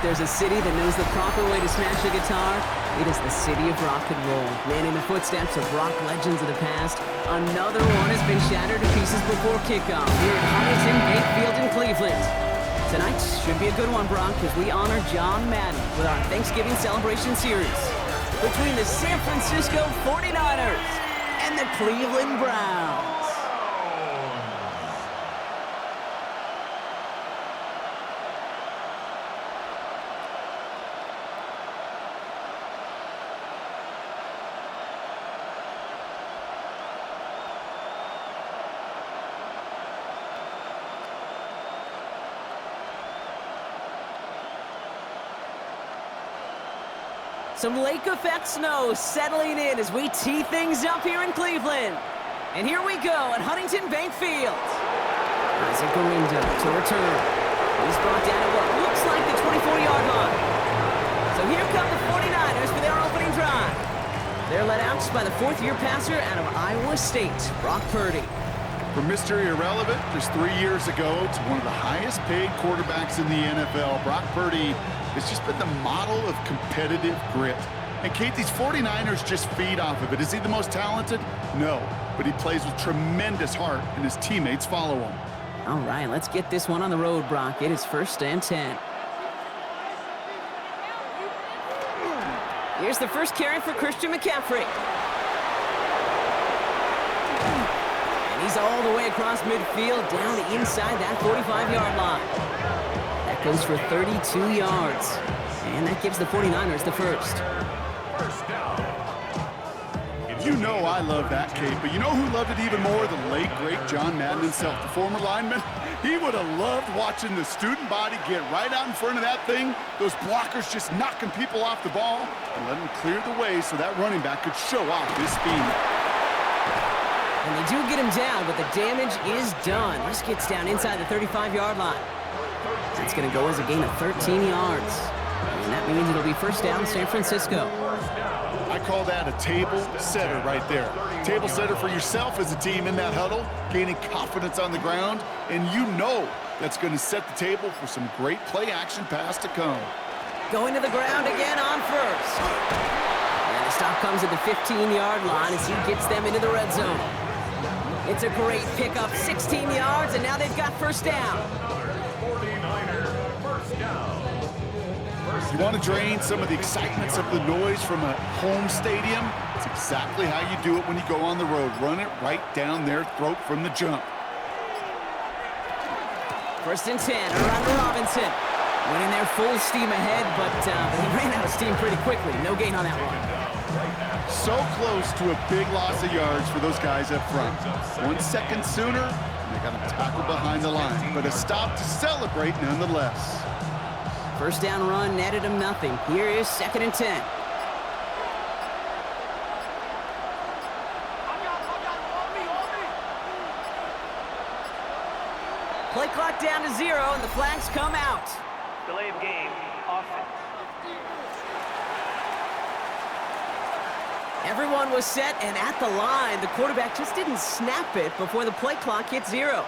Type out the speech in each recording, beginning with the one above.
if there's a city that knows the proper way to smash a guitar, it is the city of rock and roll. Man, in the footsteps of rock legends of the past, another one has been shattered to pieces before kickoff here at Huntington Bank Field in Cleveland. Tonight should be a good one, Brock, as we honor John Madden with our Thanksgiving celebration series between the San Francisco 49ers and the Cleveland Browns. Some lake effect snow settling in as we tee things up here in Cleveland. And here we go at Huntington Bank Field. Isaac Garindo to return. He's brought down at what looks like the 24-yard line. So here come the 49ers for their opening drive. They're led out by the fourth-year passer out of Iowa State, Brock Purdy. From Mr. Irrelevant just 3 years ago to one of the highest-paid quarterbacks in the NFL, Brock Purdy has just been the model of competitive grit. And Kate, these 49ers just feed off of it. Is he the most talented? No, but he plays with tremendous heart, and his teammates follow him. All right, let's get this one on the road, Brock. It is 1st and 10. Here's the first carry for Christian McCaffrey. And he's all the way across midfield, down inside that 45-yard line. That goes for 32 yards. And that gives the 49ers the first. You know I love that, Kate, but you know who loved it even more? The late, great John Madden himself, the former lineman. He would have loved watching the student body get right out in front of that thing, those blockers just knocking people off the ball, and let him clear the way so that running back could show off his speed. And they do get him down, but the damage is done. This gets down inside the 35-yard line. That's going to go as a gain of 13 yards. And that means it'll be first down San Francisco. I call that a table setter right there. Table setter for yourself as a team in that huddle, gaining confidence on the ground, and you know that's going to set the table for some great play-action pass to come. Going to the ground again on first. And the stop comes at the 15-yard line as he gets them into the red zone. It's a great pickup, 16 yards, and now they've got first down. You want to drain some of the excitement, some of the noise from a home stadium? It's exactly how you do it when you go on the road. Run it right down their throat from the jump. 1st and 10, around to Robinson. Winning there full steam ahead, but he ran out of steam pretty quickly. No gain on that one. So close to a big loss of yards for those guys up front. 1 second sooner, and they got a tackle behind the line. But a stop to celebrate nonetheless. First down run netted him nothing. Here is 2nd and 10. Play clock down to 0, and the flags come out. Delay of game, offense. Everyone was set and at the line. The quarterback just didn't snap it before the play clock hit 0.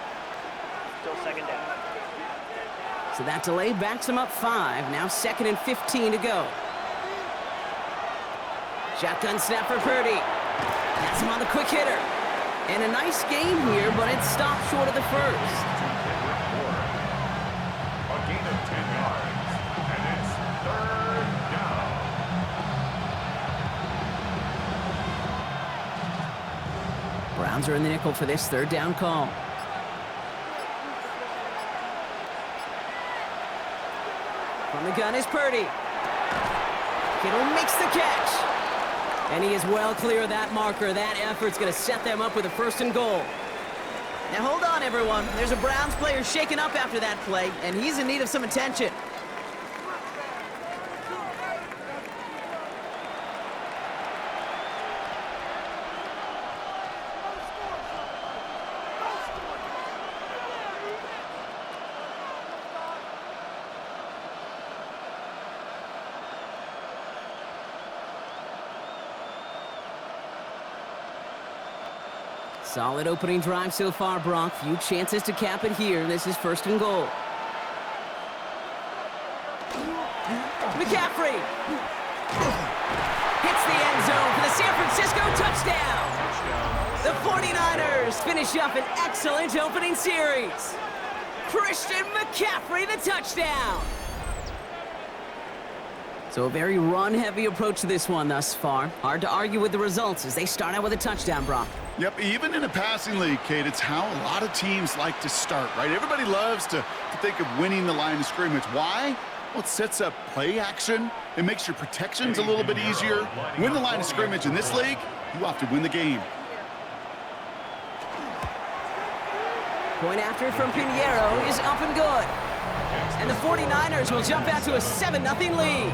Still 2nd down. So that delay backs him up 5. Now 2nd and 15 to go. Shotgun snap for Purdy. That's him on the quick hitter. And a nice gain here, but it stopped short of the first. A gain of 10 yards, and it's 3rd down. Browns are in the nickel for this 3rd down call. From the gun is Purdy. Kittle makes the catch. And he is well clear of that marker. That effort's going to set them up with a 1st and goal. Now hold on, everyone. There's a Browns player shaken up after that play, and he's in need of some attention. Solid opening drive so far, Brock. Few chances to cap it here. This is 1st and goal. McCaffrey hits the end zone for the San Francisco touchdown. The 49ers finish up an excellent opening series. Christian McCaffrey, the touchdown. So a very run-heavy approach to this one thus far. Hard to argue with the results as they start out with a touchdown, Brock. Yep, even in a passing league, Kate, it's how a lot of teams like to start, right? Everybody loves to think of winning the line of scrimmage. Why? Well, it sets up play action. It makes your protections a little bit easier. Win the line of scrimmage in this league, you have to win the game. Point after from Pinheiro is up and good. And the 49ers will jump out to a 7-0 lead.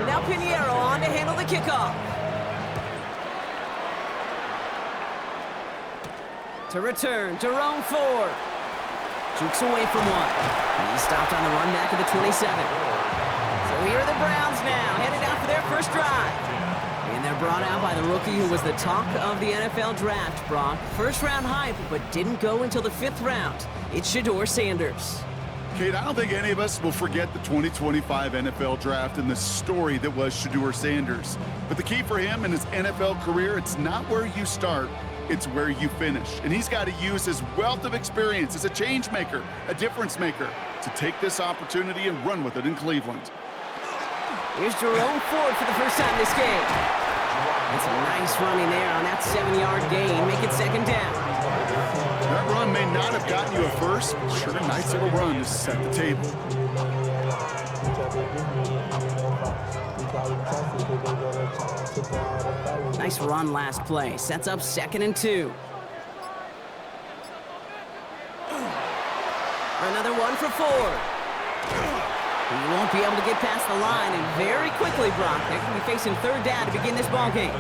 Now Pinheiro on to handle the kickoff. To return to Jerome Ford. Jukes away from one. He stopped on the run back at the 27. So here are the Browns now, headed out for their first drive. And they're brought out by the rookie who was the talk of the NFL draft, Brock. First round hype, but didn't go until the 5th round. It's Shedeur Sanders. Kate, I don't think any of us will forget the 2025 NFL Draft and the story that was Shedeur Sanders. But the key for him in his NFL career, it's not where you start, it's where you finish. And he's got to use his wealth of experience as a change maker, a difference maker, to take this opportunity and run with it in Cleveland. Here's Jerome Ford for the first time this game. That's a nice running there on that 7-yard gain. Make it second down. That run may not have gotten you a first, but sure, a nice little run to set the table. Nice run last play. Sets up 2nd and 2. Another one for Ford. He won't be able to get past the line, and very quickly, Brock, they're going to be facing 3rd down to begin this ballgame.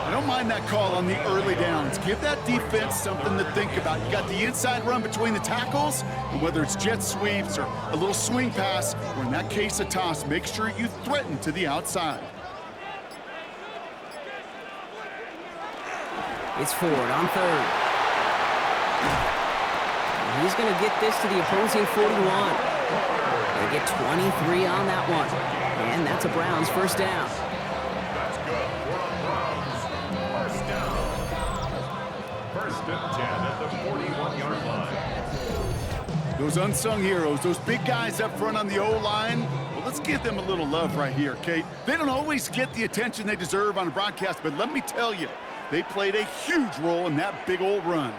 I don't mind that call on the early downs. Give that defense something to think about. You got the inside run between the tackles, and whether it's jet sweeps or a little swing pass, or in that case a toss, make sure you threaten to the outside. It's Ford on 3rd. And he's going to get this to the opposing 41. They get 23 on that one. And that's a Browns first down. That's good. We're on Browns. First down. 1st and 10 at the 41-yard line. Those unsung heroes, those big guys up front on the O-line, well, let's give them a little love right here, Kate. They don't always get the attention they deserve on a broadcast, but let me tell you, they played a huge role in that big old run.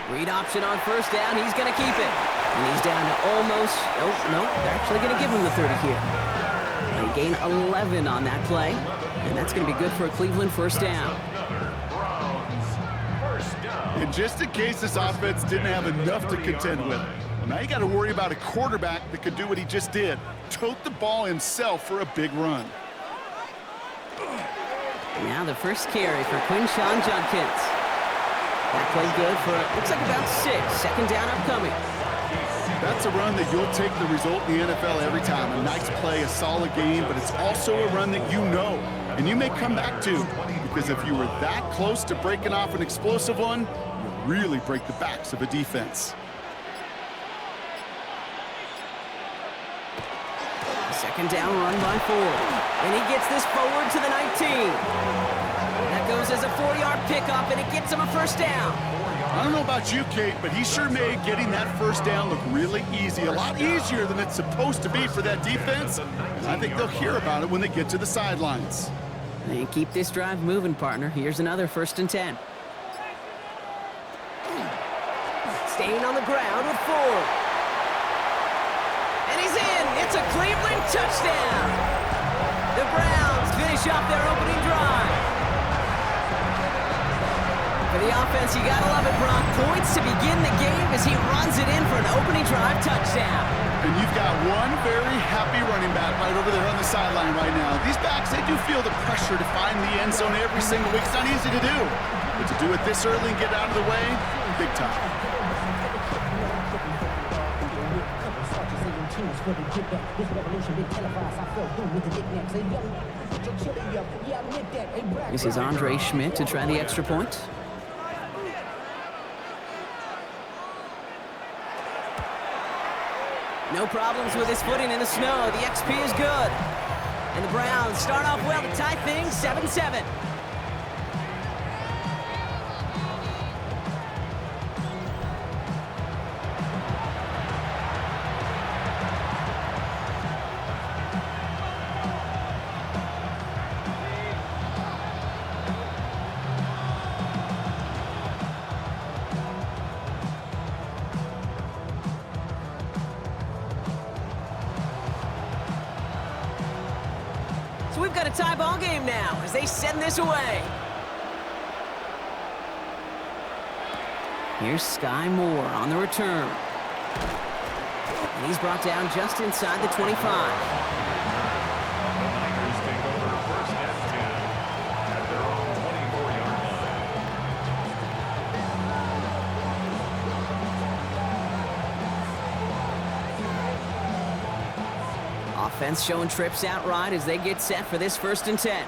Read option on first down. He's going to keep it. And he's down to almost, nope, they're actually going to give him the 30 here. They gain 11 on that play, and that's going to be good for a Cleveland first down. And just in case this offense didn't have enough to contend with, well, now you got to worry about a quarterback that could do what he just did, tote the ball himself for a big run. Now the first carry for Quinshawn Judkins. That play good for, looks like about 6. Second down upcoming. That's a run that you'll take the result in the NFL every time. A nice play, a solid game, but it's also a run that you know, and you may come back to, because if you were that close to breaking off an explosive one, you really break the backs of a defense. Second down run by Ford. And he gets this forward to the 19. That goes as a 4-yard pickup, and it gets him a first down. I don't know about you, Kate, but he sure made getting that first down look really easy. A lot easier than it's supposed to be for that defense. And I think they'll hear about it when they get to the sidelines. And keep this drive moving, partner. Here's another 1st and 10. Staying on the ground with Ford. And he's in. It's a Cleveland touchdown. The Browns finish off their opening drive. For the offense, you gotta love it, Brock. Points to begin the game as he runs it in for an opening drive touchdown. And got one very happy running back right over there on the sideline right now. These backs, they do feel the pressure to find the end zone every single week. It's not easy to do. But to do it this early and get out of the way, big time. This is Andre Schmidt to try the extra point. No problems with his footing in the snow. The XP is good. And the Browns start off well to tie things 7-7. So we've got a tie ball game now as they send this away. Here's Sky Moore on the return. And he's brought down just inside the 25. The Niners take over first and 10 at their own 24-yard line. Offense showing trips out right as they get set for this 1st and 10.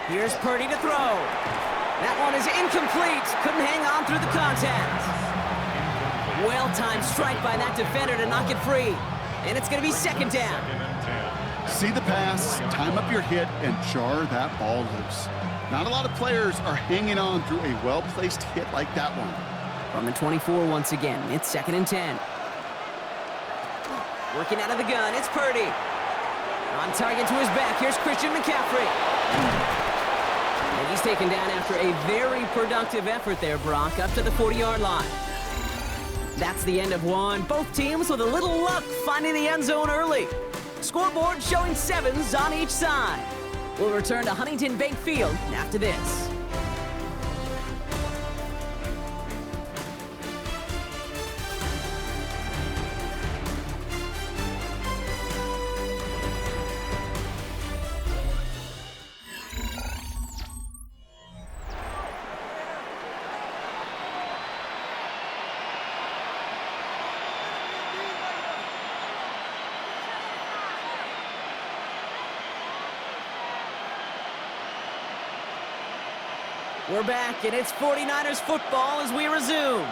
Here's Purdy to throw. That one is incomplete. Couldn't hang on through the contact. Well-timed strike by that defender to knock it free. And it's going to be 2nd down. See the pass, time up your hit, and jar that ball loose. Not a lot of players are hanging on through a well-placed hit like that one. From the 24 once again, it's 2nd and 10. Working out of the gun, it's Purdy. On target to his back, here's Christian McCaffrey. And he's taken down after a very productive effort there, Brock, up to the 40-yard line. That's the end of one. Both teams with a little luck finding the end zone early. Scoreboard showing 7s on each side. We'll return to Huntington Bank Field after this. We're back, and it's 49ers football as we resume.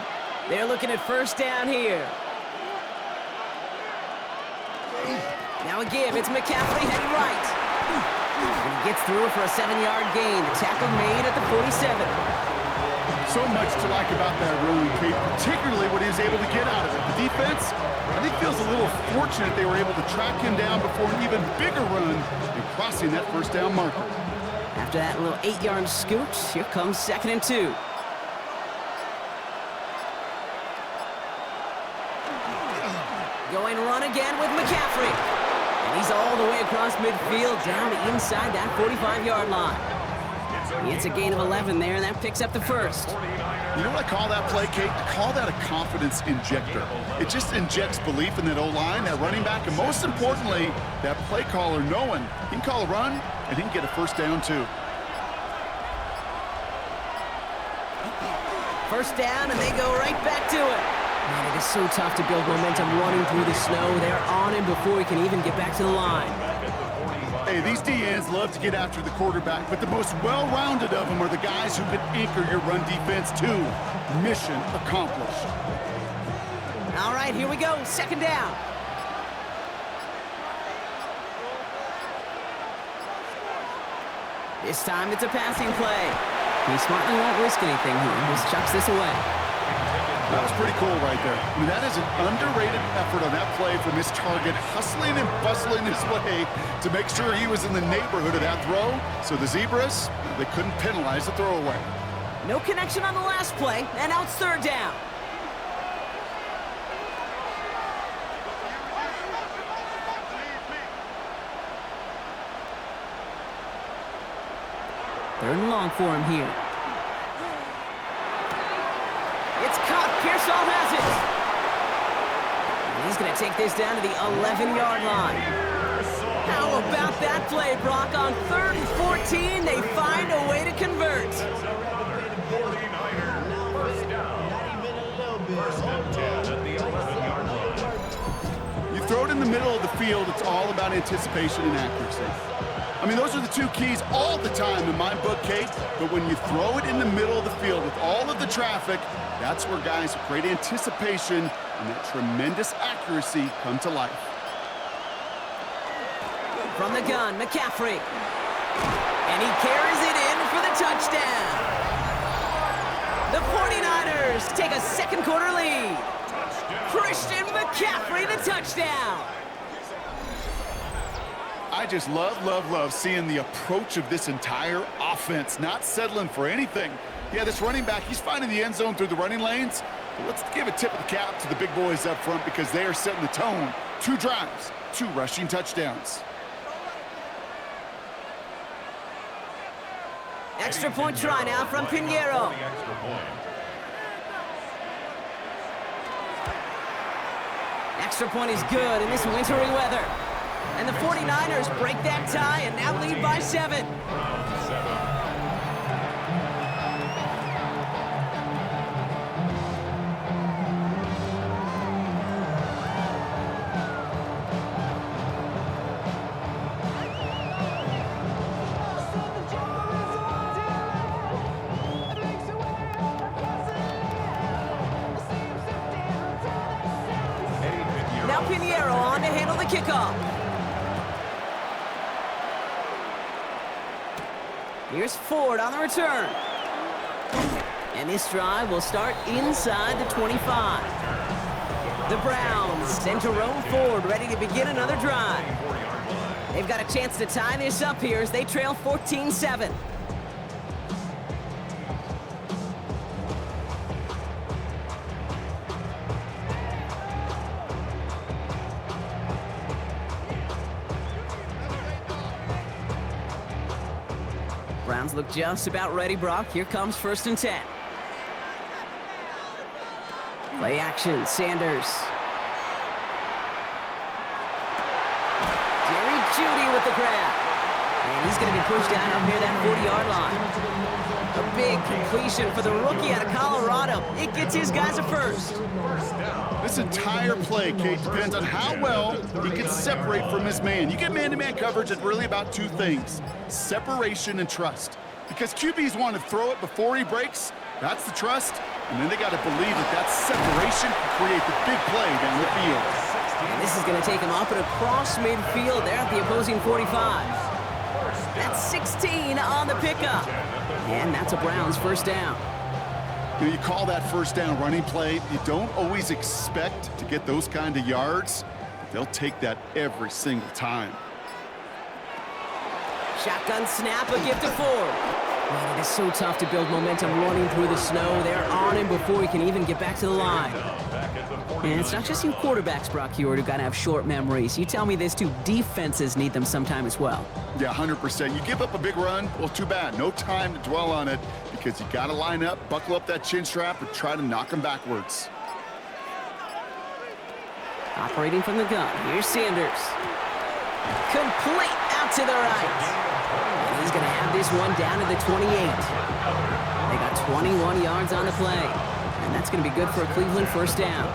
They're looking at 1st down here. Now a give. It's McCaffrey heading right. And he gets through for a 7-yard gain. The tackle made at the 47. So much to like about that run, Kate, particularly what he was able to get out of it. The defense, I think, feels a little fortunate they were able to track him down before an even bigger run and crossing that 1st down marker. After that little 8-yard scoot, here comes 2nd and 2. Going run again with McCaffrey. And he's all the way across midfield, down inside that 45-yard line. It's a gain of 11 there, and that picks up the 1st. You know what I call that play, Kate? I call that a confidence injector. It just injects belief in that O-line, that running back, and most importantly, that play caller knowing he can call a run and he can get a 1st down too. 1st down, and they go right back to it. Man, it is so tough to build momentum running through the snow. They're on him before he can even get back to the line. Hey, these DNs love to get after the quarterback, but the most well-rounded of them are the guys who can anchor your run defense too. Mission accomplished. All right, here we go. 2nd down. This time it's a passing play. He smartly won't risk anything here. Just chucks this away. That was pretty cool right there. I mean, that is an underrated effort on that play from his target, hustling and bustling his way to make sure he was in the neighborhood of that throw. So the Zebras, they couldn't penalize the throwaway. No connection on the last play, and now it's 3rd down. Third and long for him here. It's caught. Pearsall has it. He's going to take this down to the 11-yard line. How about that play, Brock? On 3rd and 14, they find a way to convert. 49er, first down. First and 10 at the 11-yard line. You throw it in the middle of the field, it's all about anticipation and accuracy. I mean, those are the two keys all the time in my book, Kate. But when you throw it in the middle of the field with all of the traffic, that's where guys with great anticipation and that tremendous accuracy come to life. From the gun, McCaffrey. And he carries it in for the touchdown. The 49ers take a second quarter lead. Christian McCaffrey, the touchdown. I just love seeing the approach of this entire offense, not settling for anything. Yeah, this running back, he's finding the end zone through the running lanes. But let's give a tip of the cap to the big boys up front because they are setting the tone. 2 drives, 2 rushing touchdowns. Extra point try now from Pinheiro. Extra point is good in this wintry weather. And the 49ers break that tie and now lead by 7. Now Pinheiro on to handle the kickoff. Here's Ford on the return. And this drive will start inside the 25. The Browns send Jerome Ford ready to begin another drive. They've got a chance to tie this up here as they trail 14-7. Browns look just about ready, Brock. Here comes 1st and 10. Play action, Sanders. Jerry Jeudy with the grab. And he's going to be pushed down up near that 40-yard line. A big completion for the rookie out of Colorado. It gets his guys a first. This entire play, Kate, depends on how well he can separate from his man. You get man-to-man coverage, it's really about 2 things, separation and trust. Because QBs want to throw it before he breaks, that's the trust, and then they got to believe that separation can create the big play down the field. And this is going to take him up and across midfield there at the opposing 45. That's 16 on the pickup. And that's a Browns first down. You know, you call that first down running play. You don't always expect to get those kind of yards, but they'll take that every single time. Shotgun snap, a gift to Ford. Man, it is so tough to build momentum running through the snow. They're on him before he can even get back to the line. And it's not just you quarterbacks, Brock Heward, who got to have short memories. You tell me this too, defenses need them sometime as well. Yeah, 100%. You give up a big run, well, too bad. No time to dwell on it because you got to line up, buckle up that chin strap, and try to knock them backwards. Operating from the gun, here's Sanders. Complete out to the right. And he's going to have this one down to the 28. They got 21 yards on the play. And that's going to be good for a Cleveland first down.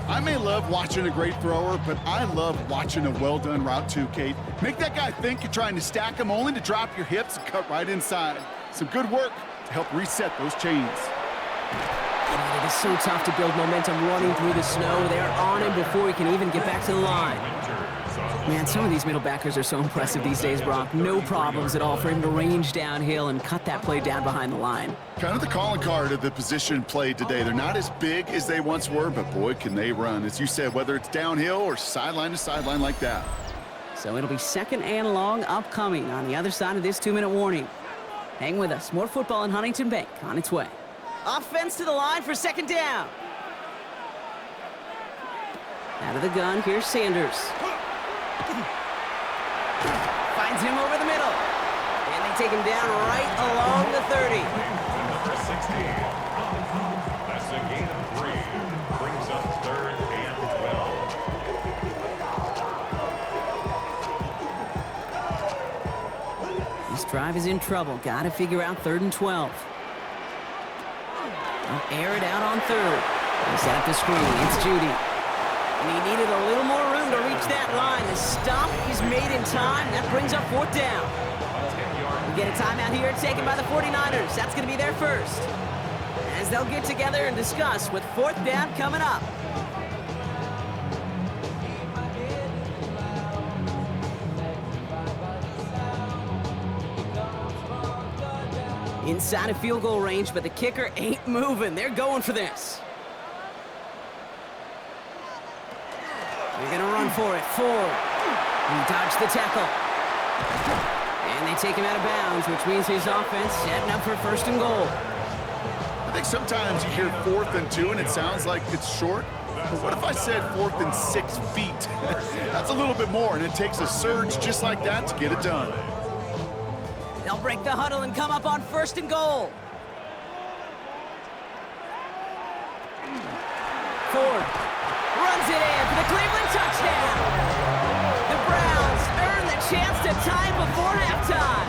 I may love watching a great thrower, but I love watching a well-done route too, Kate. Make that guy think you're trying to stack him only to drop your hips and cut right inside. Some good work to help reset those chains. Man, it is so tough to build momentum running through the snow. They're on him before he can even get back to the line. Man, some of these middle backers are so impressive these days, Brock. No problems at all for him to range downhill and cut that play down behind the line. Kind of the calling card of the position played today. They're not as big as they once were, but boy, can they run. As you said, whether it's downhill or sideline to sideline like that. So it'll be 2nd and long upcoming on the other side of this 2-minute warning. Hang with us. More football in Huntington Bank on its way. Offense to the line for 2nd down. Out of the gun, here's Sanders. Finds him over the middle. And they take him down right along the 30. Number 16. That's a gain of 3. Brings up 3rd and 12. This drive is in trouble. Got to figure out 3rd and 12. They'll air it out on 3rd. They set up the screen. It's Judy. And he needed a little more room to reach that line. The stop is made in time. That brings up 4th down. We get a timeout here taken by the 49ers. That's going to be their first. As they'll get together and discuss with 4th down coming up. Inside of field goal range, but the kicker ain't moving. They're going for this. They're going to run for it. Ford. He dodged the tackle. And they take him out of bounds, which means his offense setting up for 1st and goal. I think sometimes you hear 4th and 2 and it sounds like it's short. But what if I said 4th and 6 feet? That's a little bit more, and it takes a surge just like that to get it done. They'll break the huddle and come up on 1st and goal. Ford runs it in for the Cleveland touchdown. The Browns earn the chance to tie before halftime.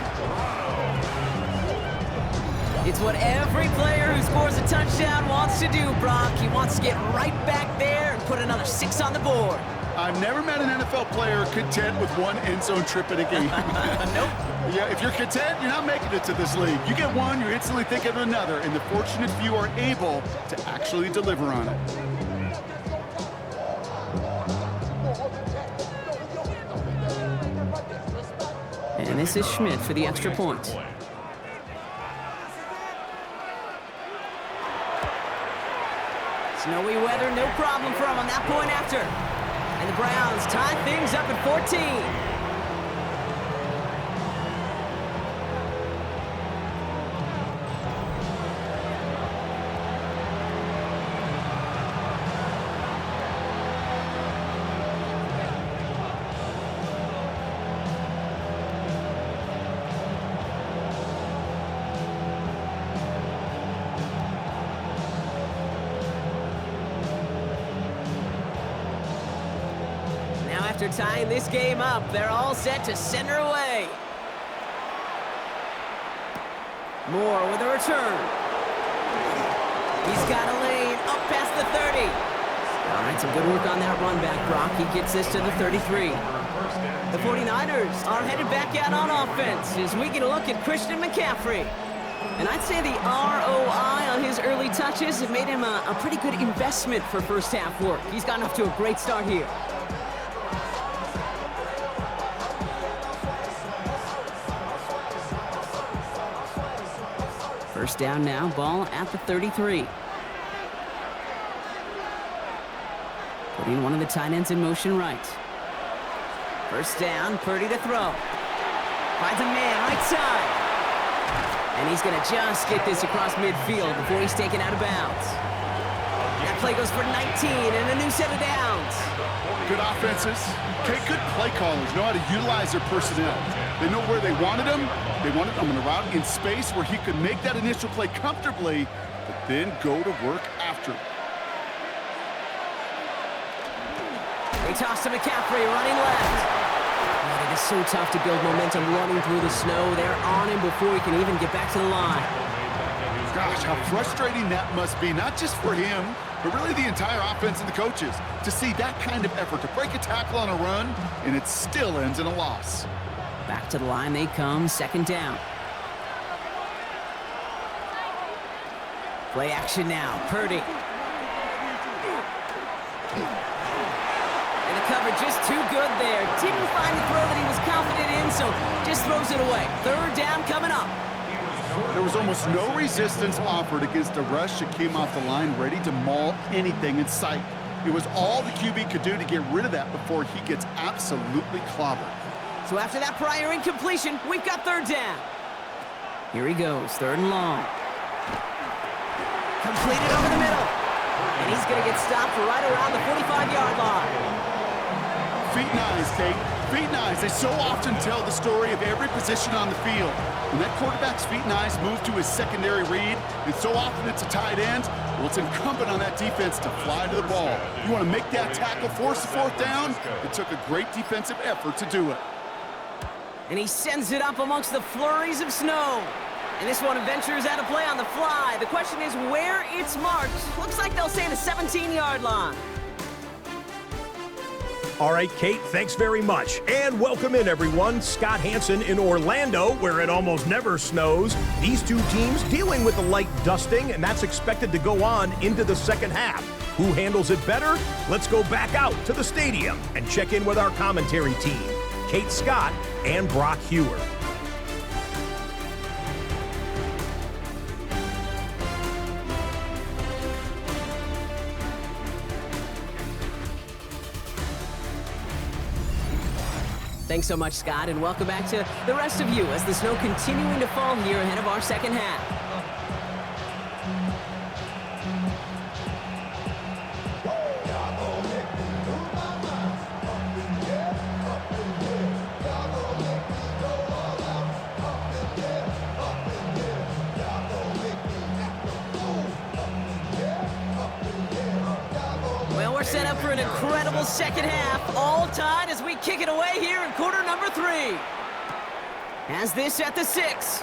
It's what every player who scores a touchdown wants to do, Brock. He wants to get right back there and put another 6 on the board. I've never met an NFL player content with one end zone trip in a game. Nope. Yeah, if you're content, you're not making it to this league. You get one, you're instantly thinking of another, and the fortunate few are able to actually deliver on it. And this is Schmidt for the extra point. Snowy weather, no problem for him on that point after. And the Browns tie things up at 14. After tying this game up, they're all set to center away. Moore with a return. He's got a lane up past the 30. All right, some good work on that run back, Brock. He gets this to the 33. The 49ers are headed back out on offense as we get a look at Christian McCaffrey. And I'd say the ROI on his early touches have made him a pretty good investment for first half work. He's gotten off to a great start here. First down now, ball at the 33. Putting one of the tight ends in motion right. First down, Purdy to throw. Finds a man right side. And he's going to just get this across midfield before he's taken out of bounds. That play goes for 19 and a new set of downs. Good offenses. Okay, good play callers know how to utilize their personnel. They know where they wanted him. They wanted him in a route in space where he could make that initial play comfortably, but then go to work after. They toss to McCaffrey running left. Man, it is so tough to build momentum running through the snow. They're on him before he can even get back to the line. Gosh, how frustrating that must be, not just for him, but really the entire offense and the coaches, to see that kind of effort, to break a tackle on a run, and it still ends in a loss. Back to the line they come, second down. Play action now, Purdy. And the cover just too good there. Didn't find the throw that he was confident in, so just throws it away. Third down coming up. There was almost no resistance offered against a rush that came off the line ready to maul anything in sight. It was all the QB could do to get rid of that before he gets absolutely clobbered. So after that prior incompletion, we've got third down. Here he goes, third and long. Completed over the middle. And he's going to get stopped right around the 45-yard line. Feet and eyes, Kate. Feet and eyes, they so often tell the story of every position on the field. When that quarterback's feet and eyes move to his secondary read, and so often it's a tight end, well, it's incumbent on that defense to fly to the ball. You want to make that tackle, force the fourth down? It took a great defensive effort to do it. And he sends it up amongst the flurries of snow. And this one ventures out of play on the fly. The question is where it's marked. Looks like they'll say the 17-yard line. All right, Kate, thanks very much. And welcome in, everyone. Scott Hansen in Orlando, where it almost never snows. These two teams dealing with a light dusting, and that's expected to go on into the second half. Who handles it better? Let's go back out to the stadium and check in with our commentary team, Kate Scott and Brock Hewer. Thanks so much, Scott, and welcome back to the rest of you as the snow continuing to fall here ahead of our second half. Well, we're set up for an incredible second half, all tied as we kick it away here in quarter number 3. Has this at the 6.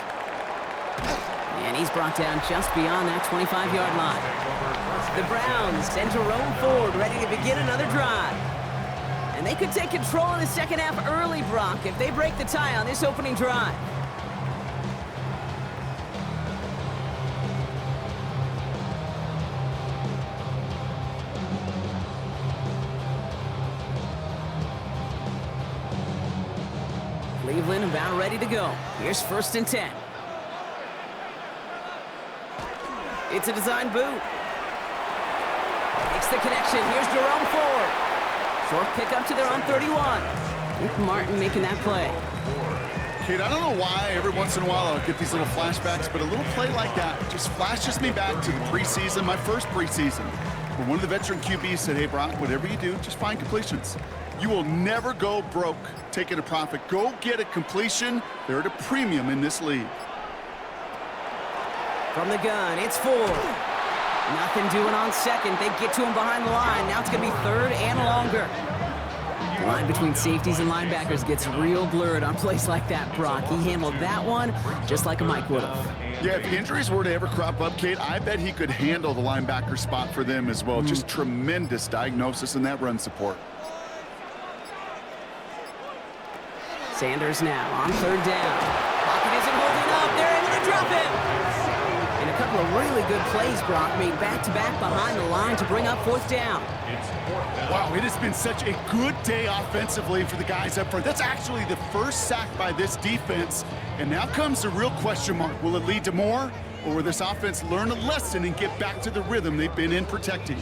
And he's brought down just beyond that 25-yard line. The Browns send Jerome forward, ready to begin another drive. And they could take control in the second half early, Brock, if they break the tie on this opening drive. Cleveland about ready to go. Here's 1st and 10. It's a design boot. Makes the connection. Here's Jerome forward. Short pickup to their own 31. Luke Martin making that play. Kate, I don't know why every once in a while I'll get these little flashbacks, but a little play like that just flashes me back to the preseason, my first preseason, where one of the veteran QBs said, hey, Brock, whatever you do, just find completions. You will never go broke taking a profit. Go get a completion. They're at a premium in this league. From the gun, it's Ford. Nothing doing on second. They get to him behind the line. Now it's going to be 3rd and longer. The line between safeties and linebackers gets real blurred on plays like that, Brock. He handled that one just like a Mike would have. Yeah, if the injuries were to ever crop up, Kate, I bet he could handle the linebacker spot for them as well. Just tremendous diagnosis in that run support. Sanders now on 3rd down. Pocket isn't holding up. They're able to drop it. And a couple of really good plays, Brock, made back-to-back behind the line to bring up 4th down. Wow, it has been such a good day offensively for the guys up front. That's actually the first sack by this defense. And now comes the real question mark. Will it lead to more? Or will this offense learn a lesson and get back to the rhythm they've been in protecting?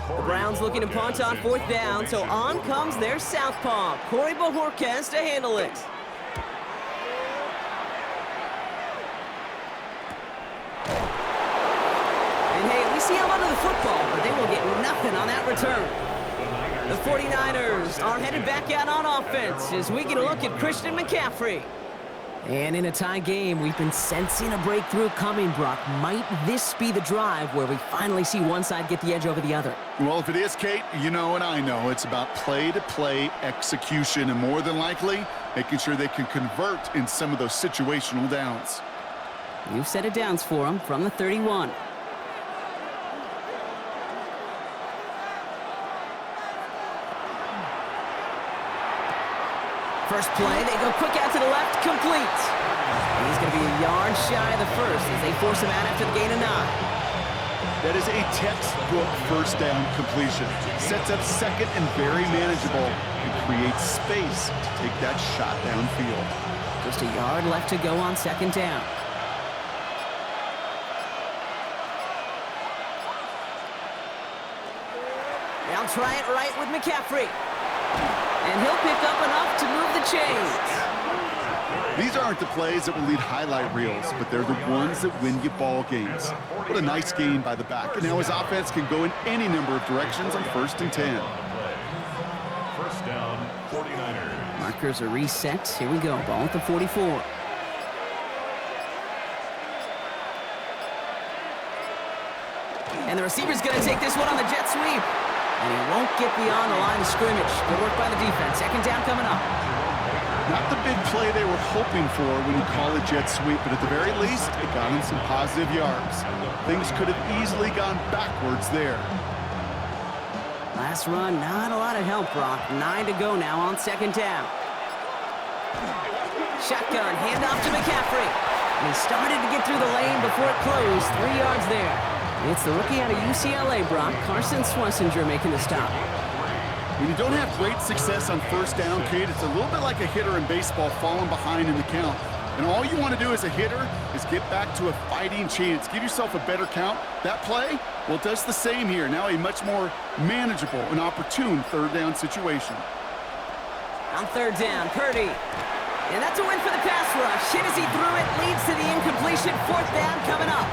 The Browns looking to punt on 4th down, so on comes their southpaw, Corey Bojorquez, to handle it. And hey, we see a lot of the football, but they will get nothing on that return. The 49ers are headed back out on offense as we get a look at Christian McCaffrey. And in a tie game, we've been sensing a breakthrough coming, Brock. Might this be the drive where we finally see one side get the edge over the other? Well, if it is, Kate, you know and I know it's about play-to-play execution and more than likely making sure they can convert in some of those situational downs. You've set it downs for them from the 31. First play, they go quick out to the left, complete. And he's going to be a yard shy of the first as they force him out after the gain of 9. That is a textbook first down completion. Sets up second and very manageable and creates space to take that shot downfield. Just a yard left to go on 2nd down. They'll try it right with McCaffrey. And he'll pick up enough to move the chains. These aren't the plays that will lead highlight reels, but they're the ones that win you ball games. What a nice game by the back. And now his offense can go in any number of directions on 1st and 10. First down, 49ers. Markers are reset. Here we go. Ball at the 44. And the receiver's going to take this one on the jet sweep. And he won't get beyond the line of scrimmage. Good work by the defense. 2nd down coming up. Not the big play they were hoping for when you call it jet sweep, but at the very least, it got him some positive yards. Things could have easily gone backwards there. Last run, not a lot of help, Brock. 9 to go now on 2nd down. Shotgun, handoff to McCaffrey. And he started to get through the lane before it closed. 3 yards there. It's the rookie out of UCLA, Brock. Carson Schlesinger making the stop. When you don't have great success on 1st down, Kate, it's a little bit like a hitter in baseball falling behind in the count. And all you want to do as a hitter is get back to a fighting chance. Give yourself a better count. That play, well, it does the same here. Now a much more manageable and opportune 3rd down situation. On 3rd down, Purdy. And that's a win for the pass rush. Hit as he threw it, leads to the incompletion. 4th down coming up.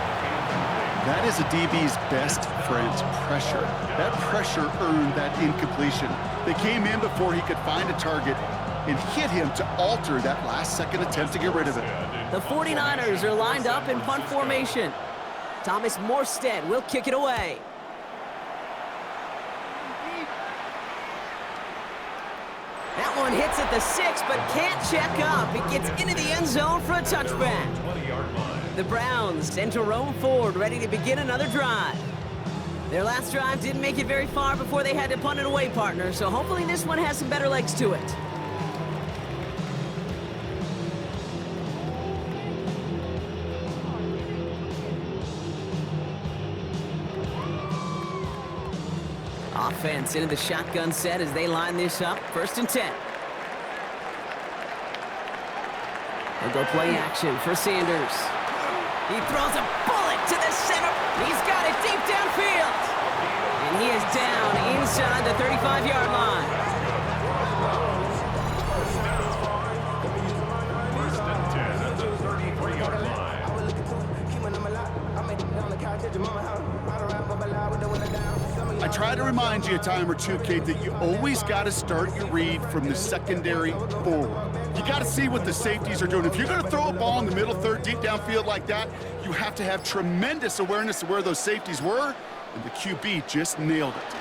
That is a DB's best friend, pressure. That pressure earned that incompletion. They came in before he could find a target and hit him to alter that last-second attempt to get rid of it. The 49ers are lined up in punt formation. Thomas Morstead will kick it away. That one hits at the 6, but can't check up. It gets into the end zone for a touchback. 20-yard line. The Browns send to roam forward, ready to begin another drive. Their last drive didn't make it very far before they had to punt it away, partner, so hopefully this one has some better legs to it. Offense into the shotgun set as they line this up. 1st and 10. They'll go play action for Sanders. He throws a bullet to the center. He's got it deep downfield. And he is down inside the 35-yard line. 1st and 10 at the 33-yard line. I try to remind you a time or two, Kate, that you always got to start your read from the secondary forward. You got to see what the safeties are doing. If you're going to throw a ball in the middle third, deep downfield like that, you have to have tremendous awareness of where those safeties were, and the QB just nailed it.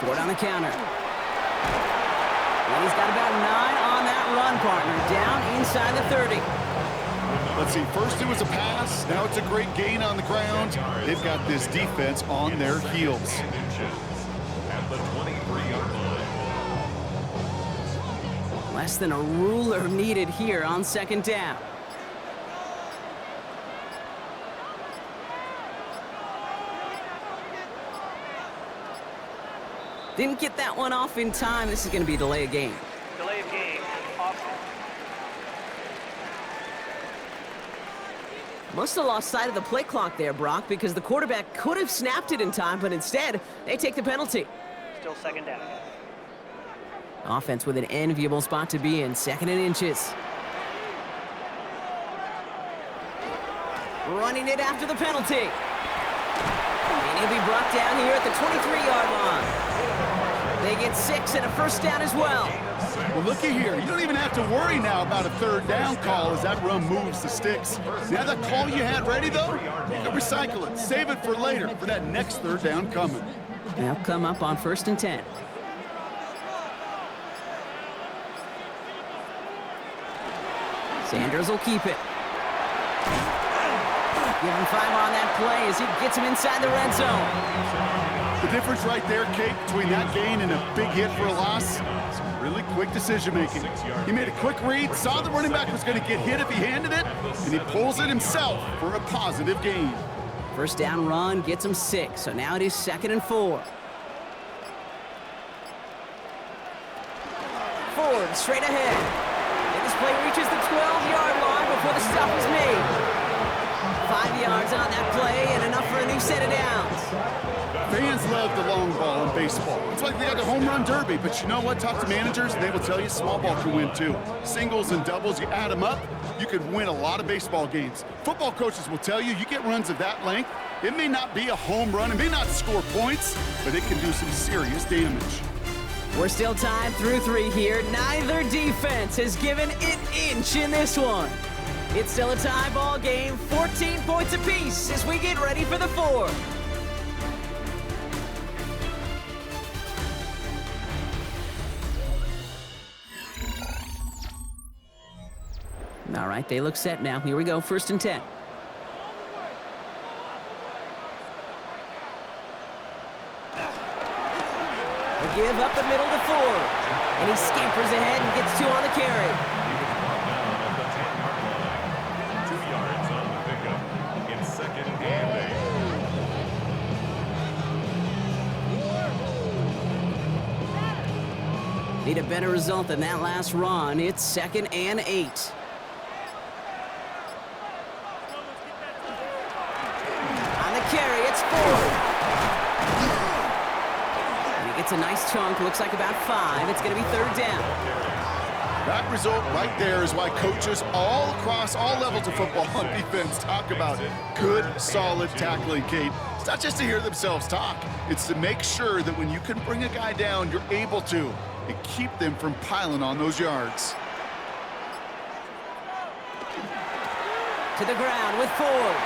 Ford on the counter. And he's got about 9 on that run, partner. Down inside the 30. Let's see, first it was a pass, now it's a great gain on the ground. They've got this defense on their heels. At the 23-yard line. Less than a ruler needed here on 2nd down. Didn't get that one off in time. This is going to be a delay of game. Delay of game. Offense. Must have lost sight of the play clock there, Brock, because the quarterback could have snapped it in time, but instead, they take the penalty. Still 2nd down. Offense with an enviable spot to be in, 2nd and inches. Running it after the penalty. And he'll be brought down here at the 23-yard line. They get 6 and a 1st down as well. Well, looky here. You don't even have to worry now about a 3rd down call as that run moves the sticks. Now that call you had ready, though, you can recycle it. Save it for later for that next 3rd down coming. They'll come up on 1st and 10. Sanders will keep it. Give him 5 on that play as he gets him inside the red zone. The difference right there, Kate, between that gain and a big hit for a loss, some really quick decision-making. He made a quick read, saw the running back was going to get hit if he handed it, and he pulls it himself for a positive gain. 1st down run gets him 6, so now it is 2nd and 4. Ford straight ahead. And this play reaches the 12-yard line before the stop is made. 5 yards on that play and enough for a new set of downs. Fans love the long ball in baseball. It's like they got the home run derby, but you know what? Talk to managers, and they will tell you small ball can win too. Singles and doubles, you add them up, you could win a lot of baseball games. Football coaches will tell you, you get runs of that length, it may not be a home run, it may not score points, but it can do some serious damage. We're still tied through 3 here. Neither defense has given an inch in this one. It's still a tie ball game, 14 points apiece as we get ready for the 4th. All right, they look set now. Here we go, 1st and 10. A give up the middle to Ford. And he scampers ahead and gets 2 on the carry. He was brought down at the 10-yard line. 2 yards on the pickup. It's 2nd and 8. Need a better result than that last run. It's 2nd and 8. Carry, it's Ford. And he gets a nice chunk, looks like about 5. It's going to be 3rd down. That result right there is why coaches all across all levels of football on defense talk about good, solid tackling, Kate. It's not just to hear themselves talk. It's to make sure that when you can bring a guy down, you're able to, and keep them from piling on those yards. To the ground with Ford.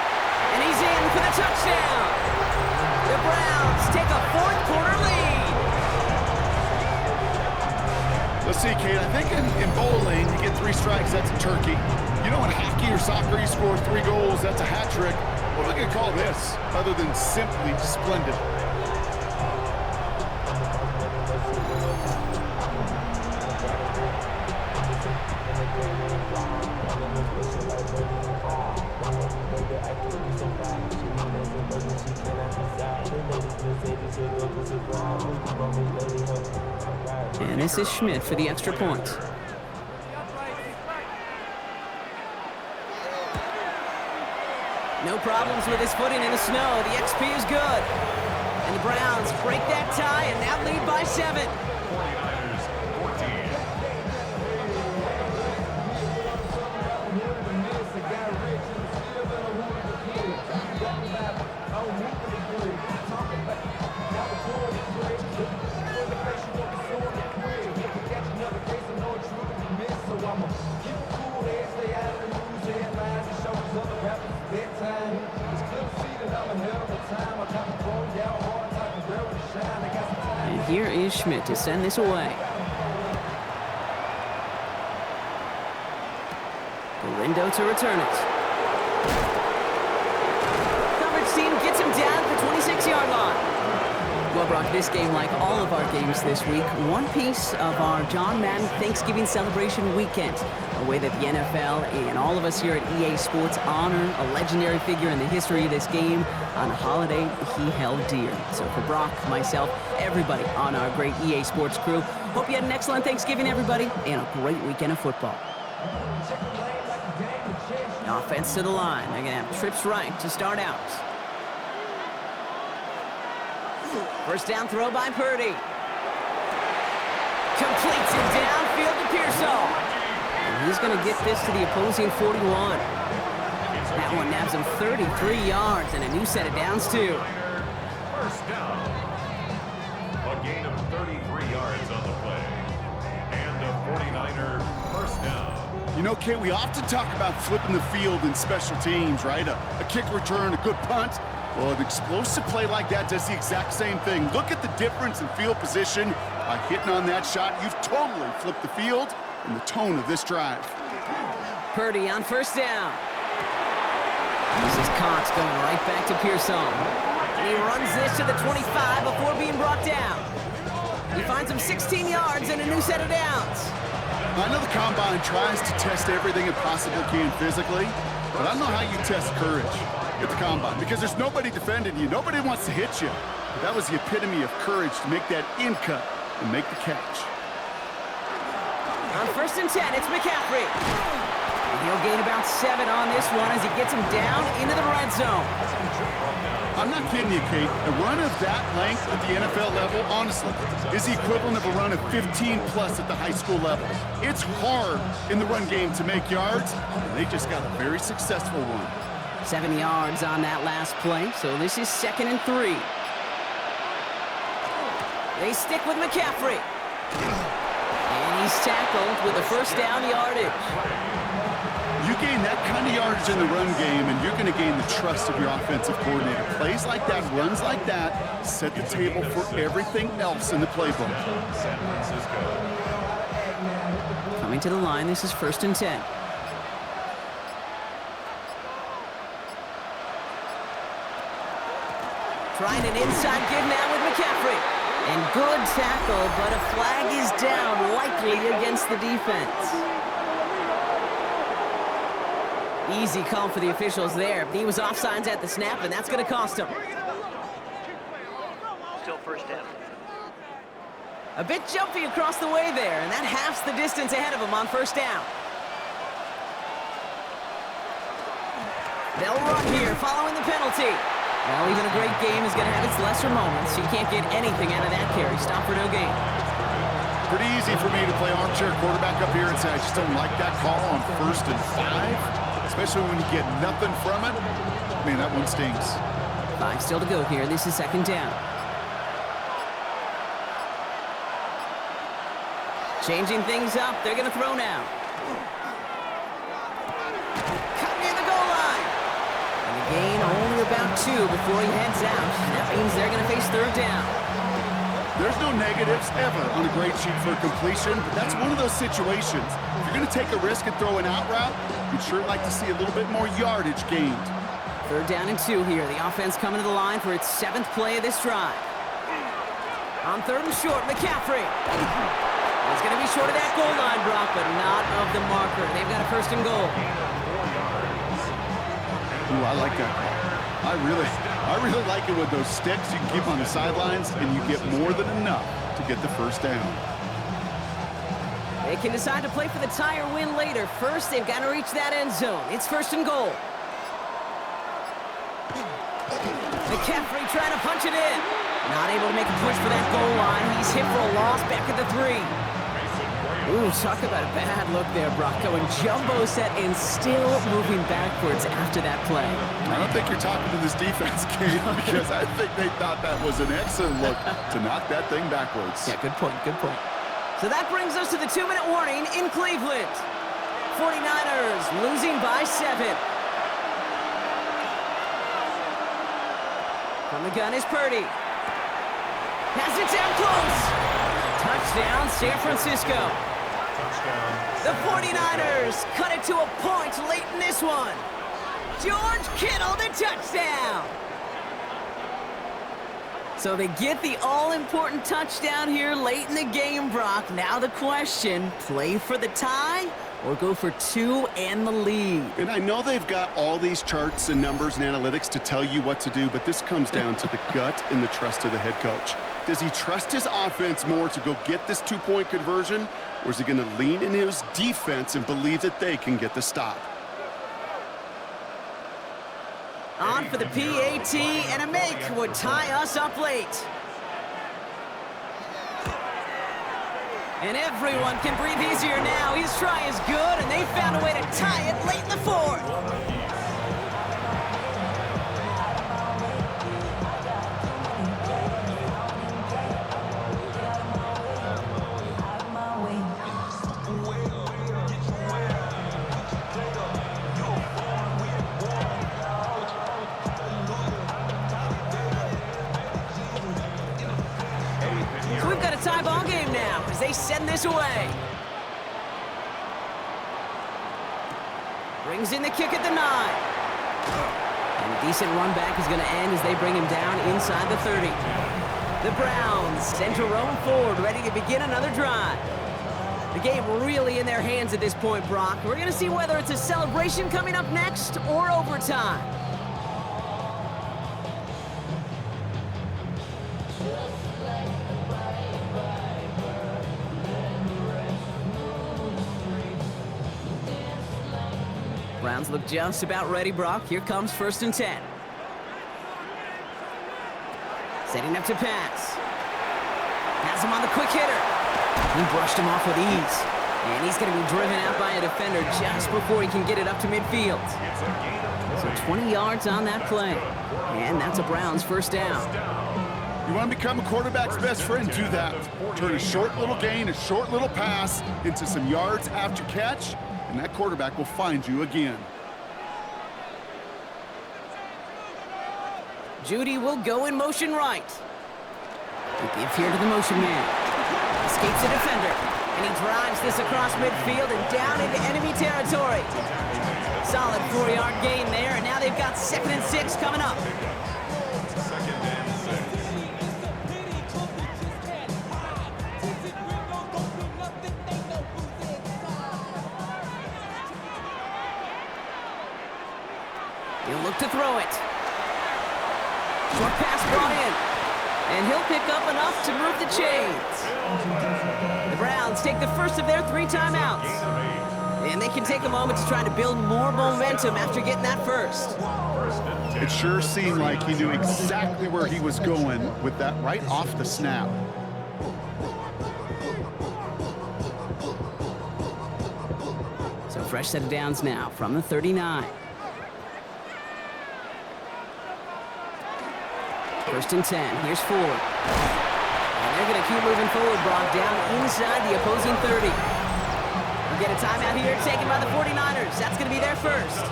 And he's in for the touchdown. The Browns take a 4th quarter lead. Let's see, Kate, I think in bowling, you get 3 strikes, that's a turkey. You know, in hockey or soccer, you score 3 goals, that's a hat trick. What are we going to call this, other than simply splendid? And this is Schmidt for the extra point. No problems with his footing in the snow. The XP is good. And the Browns break that tie and now lead by 7. 49ers 14. And here is Schmidt to send this away. Galindo to return it. Coverage team gets him down at the 26-yard line. Well, Brock, this game, like all of our games this week, one piece of our John Madden Thanksgiving celebration weekend. A way that the NFL and all of us here at EA Sports honor a legendary figure in the history of this game on a holiday he held dear. So for Brock, myself, everybody on our great EA Sports crew, hope you had an excellent Thanksgiving, everybody, and a great weekend of football. Offense to the line. They're going to have trips right to start out. First down throw by Purdy. Completes it downfield to Pearsall. And he's going to get this to the opposing 41. That one nabs him 33 yards and a new set of downs, too. First down. A gain of 33 yards on the play. And a 49er first down. You know, Kate, we often talk about flipping the field in special teams, right? A kick return, a good punt. Well, an explosive play like that does the exact same thing. Look at the difference in field position. By hitting on that shot, you've totally flipped the field and the tone of this drive. Purdy on first down. This is Cox going right back to Pearsall. And he runs this to the 25 before being brought down. He finds him 16 yards and a new set of downs. I know the Combine tries to test everything it possibly can physically, but I don't know how you test courage at the Combine, because there's nobody defending you. Nobody wants to hit you. But that was the epitome of courage to make that in cut and make the catch. On first and 10, it's McCaffrey. And he'll gain about 7 on this one as he gets him down into the red zone. I'm not kidding you, Kate. A run of that length at the NFL level, honestly, is the equivalent of a run of 15-plus at the high school level. It's hard in the run game to make yards, and they just got a very successful one. 7 yards on that last play, so this is 2nd and 3. They stick with McCaffrey. And he's tackled with a first down yardage. You gain that kind of yardage in the run game, and you're going to gain the trust of your offensive coordinator. Plays like that, runs like that, set the table for everything else in the playbook. San Francisco. Coming to the line, this is 1st and 10. Trying an inside give now with McCaffrey. And good tackle, but a flag is down, likely against the defense. Easy call for the officials there. He was offsides at the snap, and that's going to cost him. Still first down. A bit jumpy across the way there, and that halves the distance ahead of him on first down. They'll run here following the penalty. Well, even a great game is going to have its lesser moments. You can't get anything out of that carry. Stop for no gain. Pretty easy for me to play armchair quarterback up here and say I just don't like that call on 1st and 5, especially when you get nothing from it. Man, that one stings. 5 still to go here. This is 2nd down. Changing things up. They're going to throw now. Cut near the goal line. And the gain only about 2 before he heads out. That means they're going to face 3rd down. There's no negatives ever on a grade sheet for a completion, but that's one of those situations. If you're going to take a risk and throw an out route, you'd sure like to see a little bit more yardage gained. 3rd down and 2 here. The offense coming to the line for its 7th play of this drive. On 3rd and short, McCaffrey. It's going to be short of that goal line, Brock, but not of the marker. They've got a 1st and goal. Ooh, I like that call. I really like it with those sticks. You can keep on the sidelines, and you get more than enough to get the 1st down. They can decide to play for the tie or win later. First, they've got to reach that end zone. It's 1st and goal. McCaffrey trying to punch it in. Not able to make a push for that goal line. He's hit for a loss back at the 3. Ooh, talk about a bad look there, Brock. Going jumbo set and still moving backwards after that play. I don't think you're talking to this defense, Kate, because I think they thought that was an excellent look to knock that thing backwards. Yeah, good point, good point. So that brings us to the 2-minute warning in Cleveland. 49ers losing by 7. From the gun is Purdy. Has it down close. Touchdown, San Francisco. The 49ers cut it to a point late in this one. George Kittle, the touchdown. So they get the all-important touchdown here late in the game, Brock. Now the question, play for the tie or go for 2 and the lead? And I know they've got all these charts and numbers and analytics to tell you what to do, but this comes down to the gut and the trust of the head coach. Does he trust his offense more to go get this 2-point conversion, or is he going to lean in his defense and believe that they can get the stop? On for the PAT, and a make would tie us up late. And everyone can breathe easier now. His try is good, and they found a way to tie it late in the 4th. Tie ball game now as they send this away. Brings in the kick at the 9. And a decent run back is going to end as they bring him down inside the 30. The Browns send to roam forward, ready to begin another drive. The game really in their hands at this point, Brock. We're going to see whether it's a celebration coming up next or overtime. Browns look just about ready, Brock. Here comes 1st and 10. Setting up to pass. Has him on the quick hitter. He brushed him off with ease. And he's going to be driven out by a defender just before he can get it up to midfield. So 20 yards on that play. And that's a Browns first down. You want to become a quarterback's best friend, do that. Turn a short little gain, a short little pass into some yards after catch, and that quarterback will find you again. Judy will go in motion right. They give here to the motion man. Escapes the defender. And he drives this across midfield and down into enemy territory. Solid 4-yard gain there, and now they've got 2nd and 6 coming up. He'll look to throw it. Short pass brought in. And he'll pick up enough to move the chains. The Browns take the first of their 3 timeouts. And they can take a moment to try to build more momentum after getting that first. It sure seemed like he knew exactly where he was going with that right off the snap. So fresh set of downs now from the 39. 1st and 10. Here's Ford. And they're going to keep moving forward, Brock, down inside the opposing 30. We'll get a timeout here taken by the 49ers. That's going to be their first.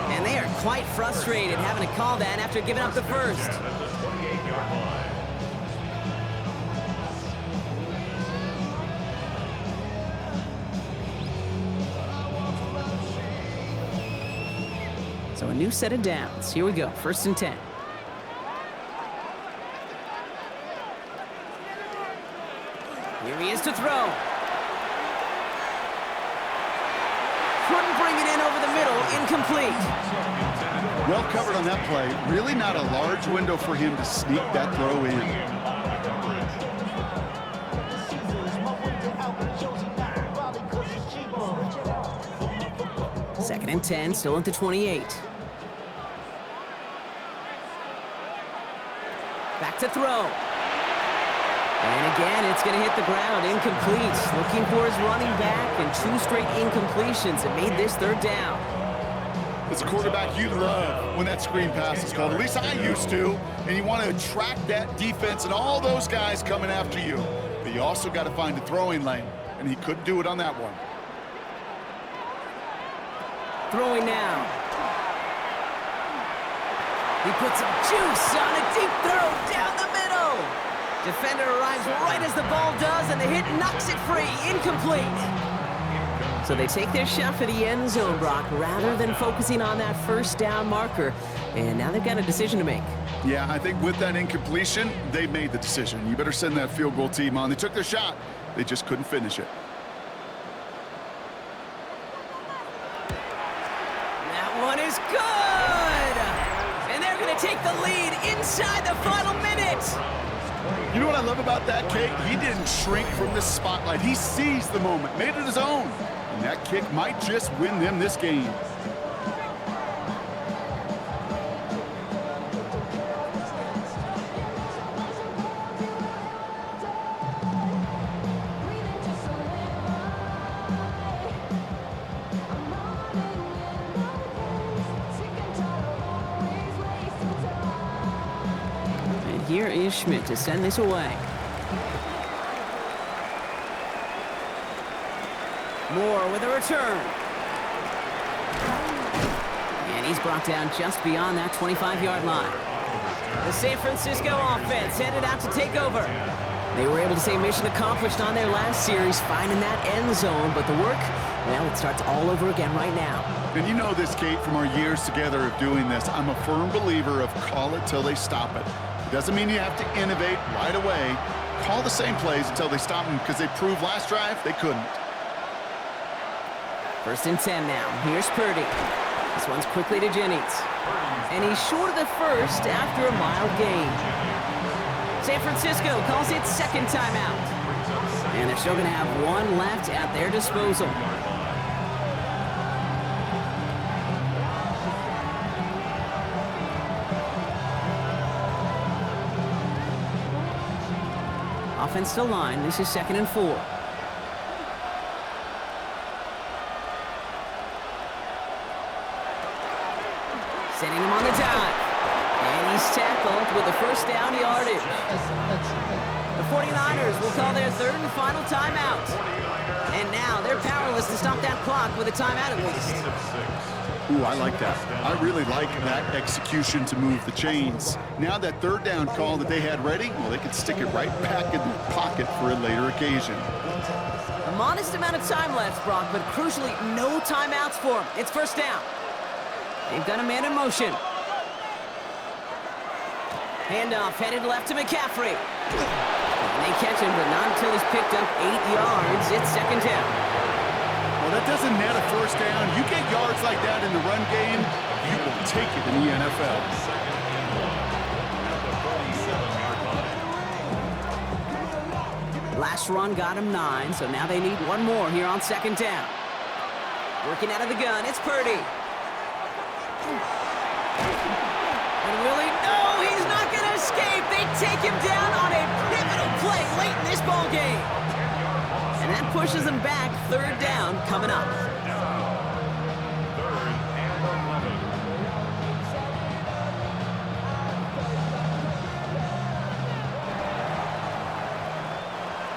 And they are quite frustrated having to call that after giving up the first. So a new set of downs. Here we go. 1st and 10. Here he is to throw. Couldn't bring it in over the middle. Incomplete. Well covered on that play. Really not a large window for him to sneak that throw in. Second and 10, still at the 28. Back to throw. And again, it's going to hit the ground. Incomplete. Looking for his running back, and 2 straight incompletions. It made this 3rd down. It's a quarterback you love when that screen pass is called. At least I used to. And you want to attract that defense and all those guys coming after you. But you also got to find a throwing lane. And he couldn't do it on that one. Throwing now. He puts some juice on a deep throw down the middle. Defender arrives right as the ball does, and the hit knocks it free. Incomplete. So they take their shot for the end zone, Brock, rather than focusing on that first down marker. And now they've got a decision to make. Yeah, I think with that incompletion, they made the decision. You better send that field goal team on. They took their shot. They just couldn't finish it. That one is good! And they're going to take the lead inside the final minute. You know what I love about that kick? He didn't shrink from the spotlight. He seized the moment, made it his own. And that kick might just win them this game. Here is Schmidt to send this away. Moore with a return. And he's brought down just beyond that 25-yard line. The San Francisco offense headed out to take over. They were able to say mission accomplished on their last series, finding that end zone, but the work, well, it starts all over again right now. And you know this, Kate, from our years together of doing this. I'm a firm believer of call it till they stop it. Doesn't mean you have to innovate right away. Call the same plays until they stop them, because they proved last drive they couldn't. 1st and 10 now. Here's Purdy. This one's quickly to Jennings. And he's short of the first after a mild gain. San Francisco calls it 2nd timeout. And they're still going to have 1 left at their disposal. against the line. This is 2nd and 4. Sending him on the dive. And he's tackled with the first down yardage. The 49ers will call their 3rd and final timeout. And now they're powerless to stop that clock with a timeout at least. Ooh, I like that. I really like that execution to move the chains. Now that 3rd down call that they had ready, well, they can stick it right back in their pocket for a later occasion. A modest amount of time left, Brock, but crucially no timeouts for them. It's 1st down. They've got a man in motion. Handoff headed left to McCaffrey. And they catch him, but not until he's picked up 8 yards. It's 2nd down. Well, that doesn't net a 1st down. You get yards like that in the run game, you will take it in the NFL. Last run got him 9, so now they need one more here on 2nd down. Working out of the gun, it's Purdy. And Willie, no, he's not going to escape. They take him down on a pivotal play late in this ball game. And that pushes them back. 3rd down coming up.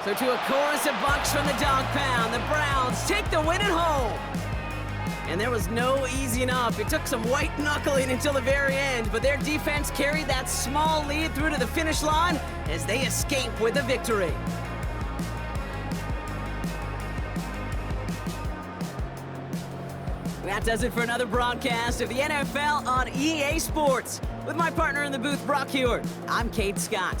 So to a chorus of bucks from the dog pound, the Browns take the win at home. And there was no easing up. It took some white knuckling until the very end, but their defense carried that small lead through to the finish line as they escape with a victory. That does it for another broadcast of the NFL on EA Sports. With my partner in the booth, Brock Hewitt, I'm Kate Scott.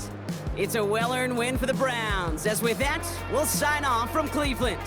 It's a well-earned win for the Browns. As with that, we'll sign off from Cleveland.